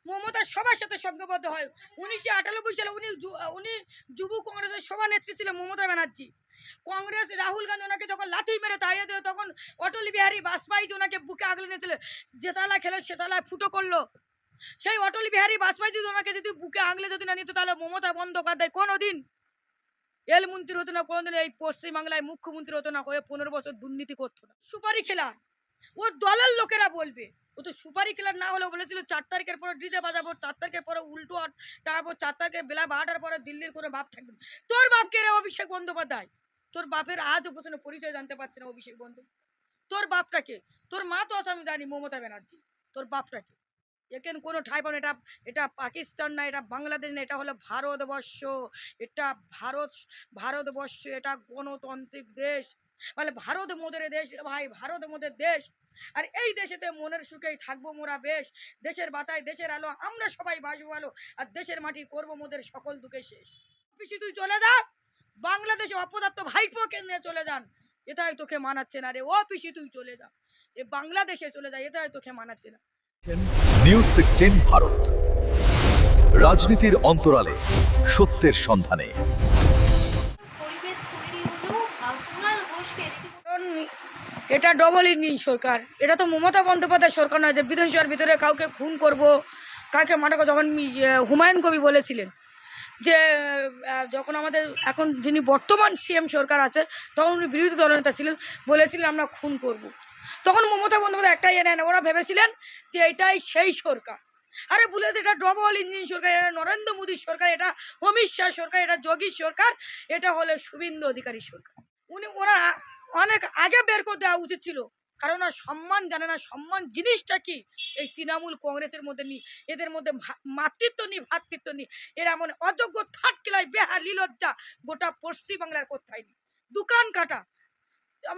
মমতা সবার সাথে সংঘবদ্ধ হয়। 1998 সালে উনি যুব কংগ্রেসের সভানেত্রী ছিলেন মমতা ব্যানার্জি। কংগ্রেস রাহুল গান্ধী ওনাকে যখন লাথি মেরে তাড়িয়ে দিল, তখন অটল বিহারী বাজপেয়ী ওনাকে বুকে আগলে নিয়েছিল। যেতালা খেলে সেতালায় ফুটো করলো। সেই অটল বিহারী বাজপেয়ী যদি ওনাকে যদি বুকে আগলে যদি না নিত, তাহলে মমতা বন্দ্যোপাধ্যায় কোনোদিন রেলমন্ত্রী হতো না, কোনোদিন এই পশ্চিমবাংলায় মুখ্যমন্ত্রী হতো না, হয়ে 15 বছর দুর্নীতি করতো না। সুপারি খেলার ও দলের লোকেরা বলবে, ও তো সুপারি খেলার না হলেও বলেছিল 4 তারিখের পরে ডিজে বাজাবো, 4 তারিখের পরে উল্টো তারপর 4 তারিখে বেলা 12টার পরে দিল্লির কোনো বাপ থাকবে না। তোর বাপকে রে অভিষেক বন্দ্যোপাধ্যায়, তোর বাপের আজও পর্যন্ত পরিচয় জানতে পারছে না অভিষেক বন্দ্যোপাধ্যায়। তোর বাপটাকে, তোর মা তো আছে আমি জানি, মমতা ব্যানার্জি। তোর বাপটাকে এখানে কোনো ঠাই পাবে না। এটা এটা পাকিস্তান না, এটা বাংলাদেশ না, এটা হলো ভারতবর্ষ। এটা ভারতবর্ষ, এটা গণতান্ত্রিক দেশ। মানে ভারত মোদের দেশ ভাই, ভারত মোদের দেশ। আর এই দেশেতে মনের সুখেই থাকবো মোরা বেশ। দেশের বাতায় দেশের আলো, আমরা সবাই বাসবো ভালো। আর দেশের মাটি করবো মোদের সকল দুঃখে শেষ। অফিসে তুই চলে যা, বাংলাদেশে অপদার্থ ভাইপোকে নিয়ে চলে যান, এটাই তোকে মানাচ্ছে না রে। অফিসে তুই চলে যা, এ বাংলাদেশে চলে যা, এটাই তোকে মানাচ্ছে না। নিউজ 16 ভারত, রাজনীতির অন্তরালে সত্যের সন্ধানে। পরিবেশ তৈরি হলো কুণাল ঘোষকে এটা ডবল ইঞ্জিন সরকার। এটা তো মমতা বন্দ্যোপাধ্যায় সরকার নয় যে বিধানসভার ভিতরে কাউকে খুন করব, কাকে মারা করবো। যখন হুমায়ুন কবি বলেছিলেন যে যখন আমাদের এখন যিনি বর্তমান সিএম সরকার আছে, তখন উনি বিরোধী দলনেতা ছিলেন, বলেছিলেন আমরা খুন করব। তখন মমতা বন্দ্যোপাধ্যায় একটাই নেন, ওরা ভেবেছিলেন যে এটাই সেই সরকার। আরে বলেছে এটা ডবল ইঞ্জিন সরকার, এটা নরেন্দ্র মোদীর সরকার, এটা অমিত শাহ সরকার, এটা যোগীর সরকার, এটা হলো শুভেন্দু অধিকারী সরকার। ওরা অনেক আগে বের করে দেওয়া উচিত ছিল, কারণ ওরা সম্মান জানে না। সম্মান জিনিসটা কি এই তৃণমূল কংগ্রেসের মধ্যে নেই, এদের মধ্যে মাতৃত্ব নেই, ভ্রাতৃত্ব নেই। এরা এমন অযোগ্য থার্ড ক্লাস বেহালি লজ্জা গোটা পশ্চিমবাংলার কোথায় নেই। দোকান কাটা,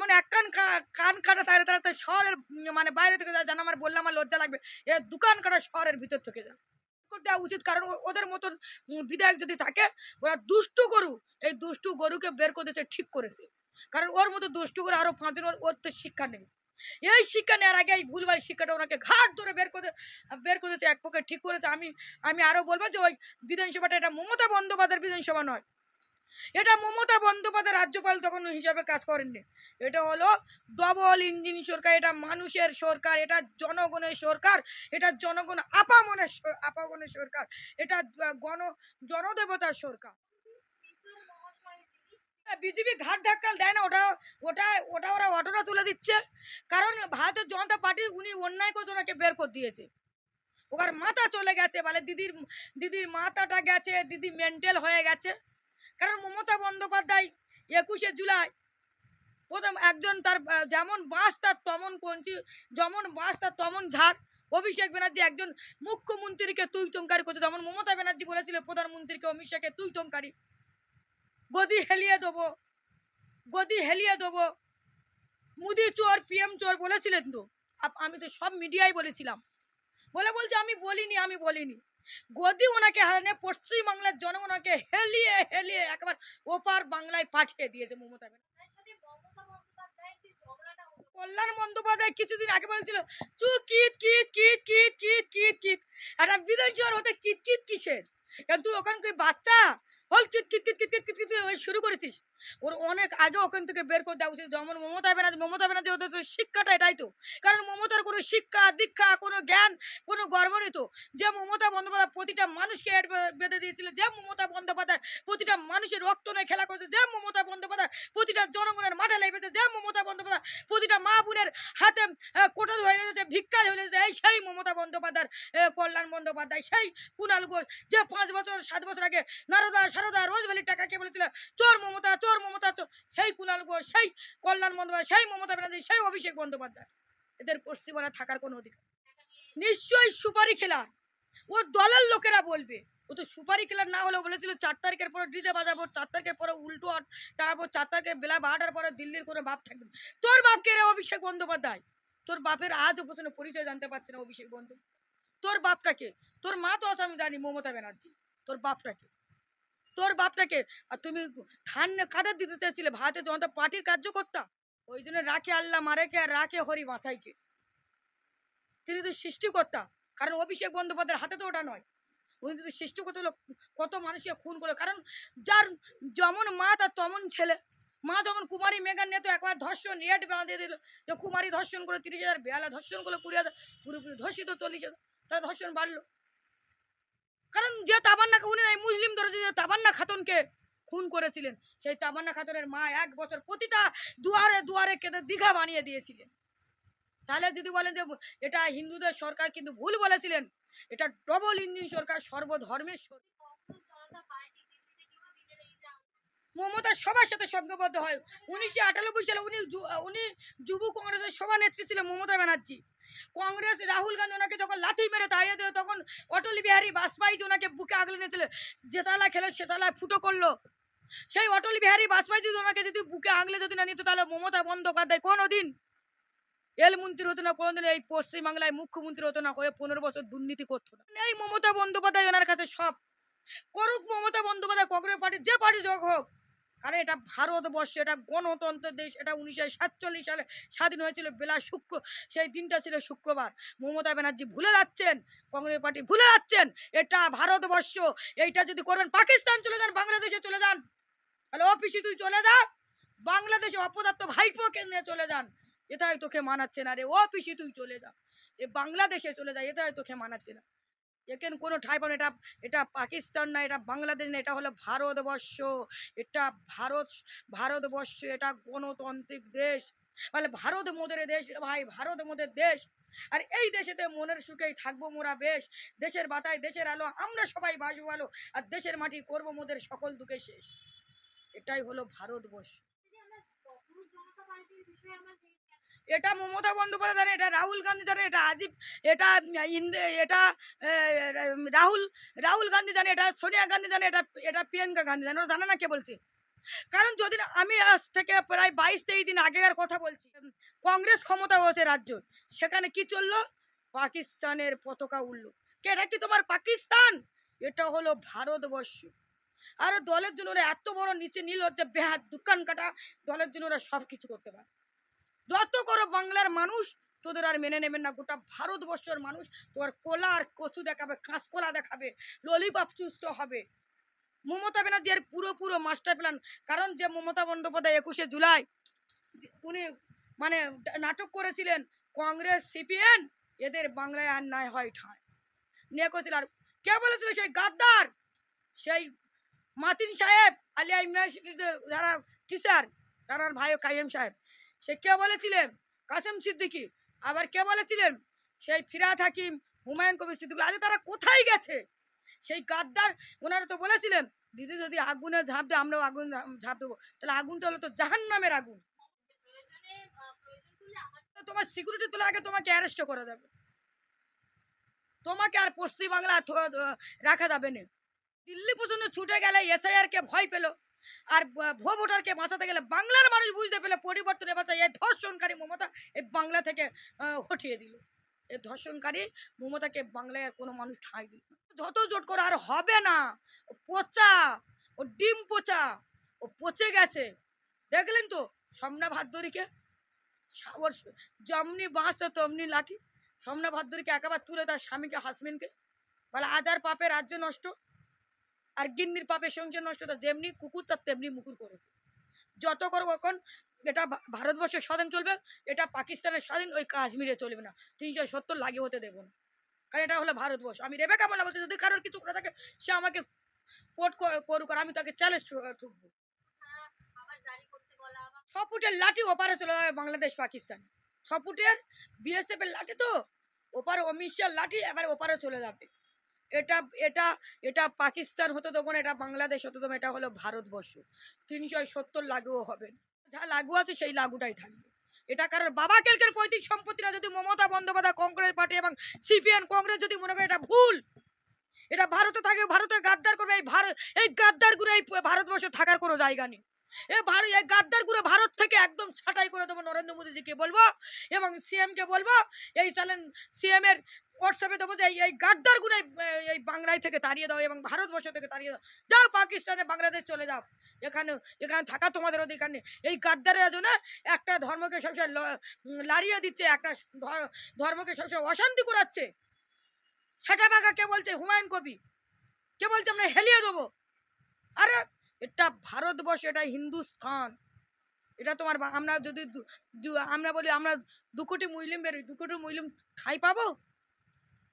মানে এক কান কাটা তাহলে তারা শহরের মানে বাইরে থেকে জানা, আমার বললে আমার লজ্জা লাগবে। এরা দোকান কাটা শহরের ভিতর থেকে যা দেওয়া উচিত, কারণ ওদের মতন বিধায়ক যদি থাকে, ওরা দুষ্টু গরু, এই দুষ্টু গরুকে বের করে দিয়েছে, ঠিক করেছে। কারণ ওর মতো দুষ্টু করে আরো 5 জন ওর তো শিক্ষা নেবে। এই শিক্ষা নেওয়ার আগে এই ভুলভাল শিক্ষাটা ওনাকে ঘাট ধরে বের করে দিয়েছে, এক পক্ষে ঠিক করেছে। আমি আরো বলবো যে ওই বিধানসভাটা এটা মমতা বন্দ্যোপাধ্যায়ের বিধানসভা নয়, এটা মমতা বন্দ্যোপাধ্যায় রাজ্যপাল তখন হিসাবে কাজ করেননি। এটা হলো ডবল ইঞ্জিন সরকার, এটা মানুষের সরকার, এটা জনগণের সরকার, এটা জনগণ আপামনের সরকার, এটা জনদেবতার সরকার। বিজেপি ঘাট ধাক্কাল দেয় না, ওটা ওটা ওটা ওরা অটোটা তুলে দিচ্ছে। কারণ ভারতীয় জনতা পার্টি উনি অন্যায় করে ওনাকে বের করে দিয়েছে। ওর মাথা চলে গেছে, বলে দিদির মাথাটা গেছে, দিদি মেন্টাল হয়ে গেছে। কারণ মমতা বন্দ্যোপাধ্যায় 21শে জুলাই প্রথম একজন, তার যেমন বাঁশ তার তেমন কঞ্চি, যেমন বাঁশ তার তেমন ঝাড়। অভিষেক ব্যানার্জি একজন মুখ্যমন্ত্রীকে তুই টঙ্কারি করছে, যেমন মমতা ব্যানার্জি বলেছিল প্রধানমন্ত্রীকে অমিত শাহকে তুই টঙ্কারি। গদি হেলিয়ে দেবো, গদি হেলিয়ে দেবো, মুদি চোর পিএম চোর বলেছিলেন তো। আমি তো সব মিডিয়ায় বলেছিলাম, বলছে আমি বলিনি। গদি ওনাকে হারানে পশ্চিমবাংলার জনগণকে হেলিয়ে হেলিয়ে একবার ওপার বাংলায় পাঠিয়ে দিয়েছে মমতা ব্যানার্জি। কল্যাণ বন্দ্যোপাধ্যায় কিছুদিন আগে বলছিল চু কিত কিত কিত কিত কিত কিত কিত, একটা বিধানসভার হতে কিত কিত কিসের? কিন্তু ওখান থেকে বাচ্চা হল কিত কিত কিত কিত কিত কিত শুরু করেছিস। ওর অনেক আগে ওখান থেকে বের করে দেওয়া উচিত। যেমন মমতা ব্যানার্জি ওদের তো শিক্ষাটা এটাই তো। কারণ মমতার কোনো শিক্ষা দীক্ষা, কোনো জ্ঞান, কোনো গর্ব নেই তো। যে মমতা বন্দ্যোপাধ্যায় প্রতিটা মানুষকে বেঁধে দিয়েছিল, যে মমতা বন্দ্যোপাধ্যায় প্রতিটা মানুষের রক্ত নিয়ে খেলা করেছে, যে মমতা বন্দ্যোপাধ্যায় প্রতিটা জনগণের মাঠে লেগেছে, যে মমতা বন্দ্যোপাধ্যায় প্রতিটা মা বোনের হাতে কোটা হয়ে গেছে, ভিক্ষা হয়ে গেছে, এই সেই মমতা বন্দ্যোপাধ্যায়, কল্যাণ বন্দ্যোপাধ্যায়, সেই কুণাল ঘোষ যে 5 বছর 7 বছর আগে সারদা রোজভ্যালির টাকা কে বলেছিল চোর মমতা চোর মমতা চোর, সেই কুণাল ঘোষ, সেই কল্যাণ বন্দ্যোপাধ্যায়, সেই মমতা ব্যানার্জি, সেই অভিষেক বন্দ্যোপাধ্যায়, এদের পশ্চিমবঙ্গে থাকার কোনো অধিকার নিশ্চয়ই সুপারি খেলার ও দলের লোকেরা বলবে, ও তো সুপারি খেলার না হলেও বলেছিল 4 তারিখের পরে ডিজে বাজাবো, 4 তারিখের পরে উল্টো তারপর 4 তারিখে বেলা 12টার পরে দিল্লির কোনো বাপ থাকবে না। তোর বাপকে রে অভিষেক বন্দ্যোপাধ্যায়, তোর বাপের আজও পর্যন্ত পরিচয় জানতে পারছে না অভিষেক বন্দ্যোপাধ্যায়। তোর বাপটাকে, তোর মা তো আছে আমি জানি, মমতা ব্যানার্জি। তোর বাপটাকে আর তুমি ধান কাদের দিতে চেয়েছিলে? ভারতীয় জনতা পার্টির কার্যকর্তা। ওই জন্য রাখে আল্লাহ মারেকে আর রাখে হরি বাঁচাইকে, তিনি তো সৃষ্টিকর্তা। কারণ অভিষেক বন্দ্যোপাধ্যায়ের হাতে তো ওটা নয়। উনি যদি সৃষ্টি কত কত মানুষকে খুন করে, কারণ যার যেমন মা তার তেমন ছেলে। মা যেমন কুমারী মেঘার নিয়ে তো একবার ধর্ষণ রেট বাঁধিয়ে দিল, যে কুমারী ধর্ষণ করে 30,000, বেহালা ধর্ষণ করে 20,000, পুরোপুরি ধর্ষিত 40,000, তার ধর্ষণ বাড়লো। কারণ যে তাবান্নাকে উনি এই মুসলিম দরজা যে তাবান্না খাতুনকে খুন করেছিলেন, সেই তাবান্না খাতুনের মা 1 বছর প্রতিটা দুয়ারে দুয়ারে কেঁদে দীঘা বানিয়ে দিয়েছিলেন। তাহলে যদি বলেন যে এটা হিন্দুদের সরকার, কিন্তু ভুল বলেছিলেন, এটা ডবল ইঞ্জিন সরকার, সর্বধর্মের সরকার। কখনো জনতা পার্টি দিল্লিতে কিংবা দিনের এই যে মমতা সবার সাথে সংঘবদ্ধ হয়। 1998 সালে উনি যুব কংগ্রেসের সভানেত্রী ছিলেন মমতা ব্যানার্জি। কংগ্রেস রাহুল গান্ধী ওনাকে যখন লাথি মেরে তাড়িয়ে দিল, তখন অটল বিহারী বাজপেয়ী ওনাকে বুকে আগলে নিয়েছিল। যেতালা খেলে সেতালায় ফুটো করলো। সেই অটল বিহারী বাজপেয়ী যদি ওনাকে যদি বুকে আগলে যদি না নিত, তাহলে মমতা বন্দ্যোপাধ্যায় কোনোদিন এল মন্ত্রী হতো না, কোনোদিন এই পশ্চিমবাংলায় মুখ্যমন্ত্রী হতো না, হয়ে 15 বছর দুর্নীতি করতো না। এই মমতা বন্দ্যোপাধ্যায় ওনার কাছে সব করুক। মমতা বন্দ্যোপাধ্যায় কংগ্রেস পার্টি যে পার্টি যোগ হোক, কারণ এটা ভারতবর্ষ, এটা গণতন্ত্রের দেশ। এটা 1947 সালে স্বাধীন হয়েছিল বেলা সেই দিনটা ছিল শুক্রবার। মমতা ব্যানার্জি ভুলে যাচ্ছেন, কংগ্রেস পার্টি ভুলে যাচ্ছেন, এটা ভারতবর্ষ। এইটা যদি করবেন, পাকিস্তান চলে যান, বাংলাদেশে চলে যান, তাহলে অফিসে তুই চলে যা, বাংলাদেশে অপদার্থ ভাইপোকে নিয়ে চলে যান, এটাই তোকে মানাচ্ছে না রে। অফিসে তুই চলে যা, এ বাংলাদেশে চলে যা, এটাই তোকে মানাচ্ছে না। এখানে কোনো ঠাই পাবেন, এটা পাকিস্তান না, এটা বাংলাদেশ না, এটা হলো ভারতবর্ষ। এটা ভারতবর্ষ, এটা গণতান্ত্রিক দেশ। মানে ভারত মোদের দেশ ভাই, ভারত মোদের দেশ। আর এই দেশেতে মনের সুখেই থাকবো মোরা বেশ। দেশের বাতায় দেশের আলো, আমরা সবাই বাসবো ভালো, আর দেশের মাটি করবো মোদের সকল দুঃখে শেষ। এটাই হলো ভারতবর্ষ। যদি আমরা কখনো জনতা পার্টির বিষয়ে আমরা দেখি, এটা মমতা বন্দ্যোপাধ্যায় জানে, এটা রাহুল গান্ধী জানে, এটা এটা এটা রাহুল গান্ধী জানে, এটা সোনিয়া গান্ধী জানে, এটা প্রিয়াঙ্কা গান্ধী জানে। ওরা জানে না কে বলছে? কারণ যদি আমি আজ থেকে প্রায় 22-23 দিন আগেকার কথা বলছি, কংগ্রেস ক্ষমতা বসে রাজ্য, সেখানে কি চললো? পাকিস্তানের পতাকা উঠলো। কে, এটা কি তোমার পাকিস্তান? এটা হলো ভারতবর্ষ। আর দলের জন্য ওরা এত বড় নিচে নির্লজ্জ বেহাত দোকান কাটা, দলের জন্য ওরা সব কিছু করতে পারে। যত করো বাংলার মানুষ তোদের আর মেনে নেবেন না। গোটা ভারতবর্ষের মানুষ তোমার কোলা আর কচু দেখাবে, কাঁচকলা দেখাবে, ললিপপ চুস্ত হবে। মমতা ব্যানার্জির পুরো মাস্টার প্ল্যান। কারণ যে মমতা বন্দ্যোপাধ্যায় 21শে জুলাই উনি মানে নাটক করেছিলেন, কংগ্রেস সিপিএম এদের বাংলায় আর নাই হয় ঠাঁই নিয়ে করেছিল। আর কে বলেছিল? সেই গাদ্দার, সেই মাতিন সাহেব, আলিয়া ইউনিভার্সিটিতে যারা টিচার, তার ভাই কাইম সাহেব। সে কে বলেছিলেন? কাসেম সিদ্দিকী। আবার কে বলেছিলেন? সেই ফিরহাদ হাকিম, হুমায়ুন কবির সিদ্দিকী। আজ তারা কোথায় গেছে? সেই গাদ্দার ওনারা তো বলেছিলেন, দিদি যদি আগুনে ঝাঁপ দেয় আমরাও আগুন ঝাঁপ দেবো। তাহলে আগুনটা হলো তো জাহান্নামের আগুন। প্রয়োজন করলে আমার তো তোমার সিকিউরিটি তোলা আগে তোমাকে অ্যারেস্ট করে দেবে, তোমাকে আর পশ্চিমবাংলা রাখা যাবে না। দিল্লি পর্যন্ত ছুটে গেলে এসআইআর কে ভয় পেল, আর ভুয়ো ভোটারকে বাঁচাতে গেলে বাংলার মানুষ বুঝতে পেলে পরিবর্তনে বাঁচায়। এই ধর্ষণকারী মমতা এই বাংলা থেকে হটিয়ে দিল। এই ধর্ষণকারী মমতাকে বাংলায় আর কোনো মানুষ ঠাঁই দিল না। যত জোট করে আর হবে না। ও পচা, ও ডিম পচা, ও পচে গেছে। দেখলেন তো সমনা ভাদ্দরীকে, ওর যেমনি বাঁচতো তেমনি লাঠি। সমনা ভাদ্দরীকে একেবারে তুলে তার স্বামীকে, হাসবেন্ডকে বলে আজ আর পাপে রাজ্য নষ্ট, আর গিন্নির পাপে সংসার নষ্ট। তার যেমনি কুকুর তার তেমনি মুকুর করেছে। যত করো এখন এটা ভারতবর্ষের স্বাধীন চলবে, এটা পাকিস্তানের স্বাধীন, ওই কাশ্মীরে চলবে না। 370 লাগিয়ে হতে দেবো না, কারণ এটা হলো ভারতবর্ষ। আমি রেবেকা মোল্লা বলছি, যদি কারোর কিছু করে থাকে সে আমাকে কোর্ট করুক, আর আমি তাকে চ্যালেঞ্জ ঠুকবো। আবার জারি করতে বলা, আবার 6 ফুটের লাঠি ওপারে চলে যাবে বাংলাদেশ পাকিস্তান। 6 ফুটের বিএসএফ এর লাঠি তো ওপারে, অমিত শাহর লাঠি এবার ওপারে চলে যাবে। এটা এটা এটা পাকিস্তান হতে দেবো না, এটা বাংলাদেশ হতে দেবো। এটা হলো ভারতবর্ষ। 370 লাগুও হবে, যা লাগু আছে সেই লাগুটাই থাকবে। এটা কারোর বাবা কেলকের পৈতৃক সম্পত্তি না। যদি মমতা বন্দ্যোপাধ্যায়, কংগ্রেস পার্টি এবং সিপিএম কংগ্রেস যদি মনে করে এটা ভুল, এটা ভারতে থাকে, ভারতে গাদ্দার করবে, এই গাদ্দারগুলো এই ভারতবর্ষ থাকার কোনো জায়গা নেই। এই গাদ্দারগুলো ভারত থেকে একদম ছাঁটাই করে দেবো। নরেন্দ্র মোদীজিকে বলবো এবং সিএমকে বলবো, এই সালেন সিএম এর হোয়াটসঅ্যাপে দেবো যে এই গাদ্দারগুলো এই বাংলায় থেকে তাড়িয়ে দাও এবং ভারতবর্ষ থেকে তাড়িয়ে দাও। যাও পাকিস্তানে, বাংলাদেশ চলে যাও, এখানে থাকা তোমাদের অধিকার নেই। এই গাদ্দারের জন্য একটা ধর্মকে সবসময় লাড়িয়ে দিচ্ছে, একটা ধর্মকে সবসময় অশান্তি করাচ্ছে। সেটা বাঘা কে বলছে হুমায়ুন কবি, কে বলছে আমরা হেলিয়ে দেবো? আরে এটা ভারতবর্ষ, এটা হিন্দুস্থান, এটা তোমার আমরা যদি আমরা বলি আমরা 2 কোটি মুসলিম বেরোই, 2 কোটি মুসলিম ঠাঁই পাবো?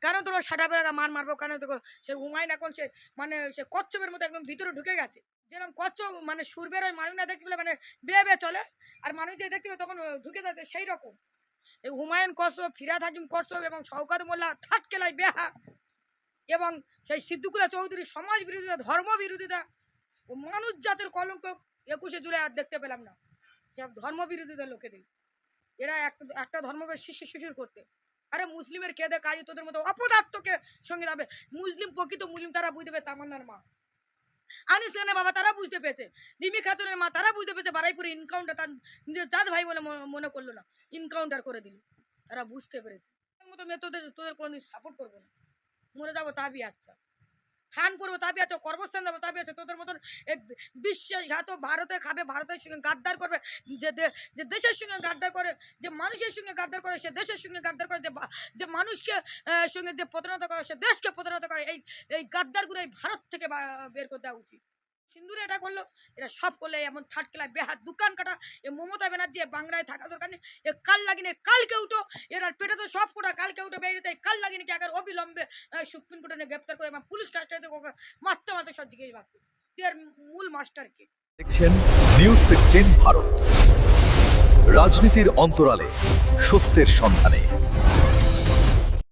কেন তোমরা সাটা বেড়া মারবো কেন? দেখো সে হুমায়ুন এখন সে মানে সে কচ্ছপের মতো একদম ভিতরে ঢুকে গেছে। যেরকম কচ্ছপ মানে সুর বেরোয়, মানুষ না দেখতে পেলে মানে বেয়ে বেয়ে চলে, আর মানুষ যে দেখতে পেলে তখন ঢুকে যাচ্ছে, সেই রকম এই হুমায়ুন কশ্যপ, ফিরাদ হাকিম কশ্যপ এবং শওকত মোল্লা থাটকেলাই বেহা এবং সেই সিদ্দিকুল্লাহ চৌধুরী সমাজ বিরোধিতা, ধর্ম বিরোধিতা ও মানুষ জাতের কলঙ্ক 21শে জুলাই আর দেখতে পেলাম না। সব ধর্ম বিরোধিতা লোকেদের, এরা একটা ধর্মকে শিশির করতে। আরে মুসলিমের কেঁদে কাজ তোদের মতো অপদার্থকে সঙ্গে যাবে। মুসলিম প্রকৃত মুসলিম তারা বুঝতে পেরেছে, তামান্নার মা, আনিস খানের বাবা তারা বুঝতে পেরেছে, রিমি খাতুনের মা তারা বুঝতে পেরেছে, বারাইপুরে ইনকাউন্টার তার নিজের জাত ভাই বলে মনে করলো না, ইনকাউন্টার করে দিল, তারা বুঝতে পেরেছে। মতো মেয়ে তোদের কোনোদিন সাপোর্ট করবো না, মরে যাবো তাবি আচ্ছা, খান করবো তাবি আছে, কর্মস্থান যাবো তাবি আছে। তোদের মতন বিশ্বাসঘাত ভারতে খাবে, ভারতের সঙ্গে গাদ্দার করবে, যে দেশের সঙ্গে গাদ্দার করে, যে মানুষের সঙ্গে গাদ্দার করে, সে দেশের সঙ্গে গাদ্দার করে, যে মানুষকে সঙ্গে যে প্রতারণা করে, সে দেশকে প্রতারণা করে। এই গাদ্দারগুলো এই ভারত থেকে বের করে দেওয়া উচিত। সিন্দুরে এটা করলো, এরা সব করলে এমন থার্ড ক্লাস বেহাত দোকান কাটা। এ মমতা ব্যানার্জি বাংলায় থাকা দরকার নেই, এ কাল লাগিনে কালকে উঠো, এরা পেটে তো সব কোটা কালকে উঠে বেরিয়ে যায়, কাল লাগিনে কি আগে অবিলম্বে সুপ্রিম কোর্টে নিয়ে গ্রেপ্তার করে এবং পুলিশ কাস্টাডিতে মারতে মারতে সব জিজ্ঞেস ভাববে এর মূল মাস্টারকে। দেখছেন নিউজ 16 ভারত, রাজনীতির অন্তরালে সত্যের সন্ধানে।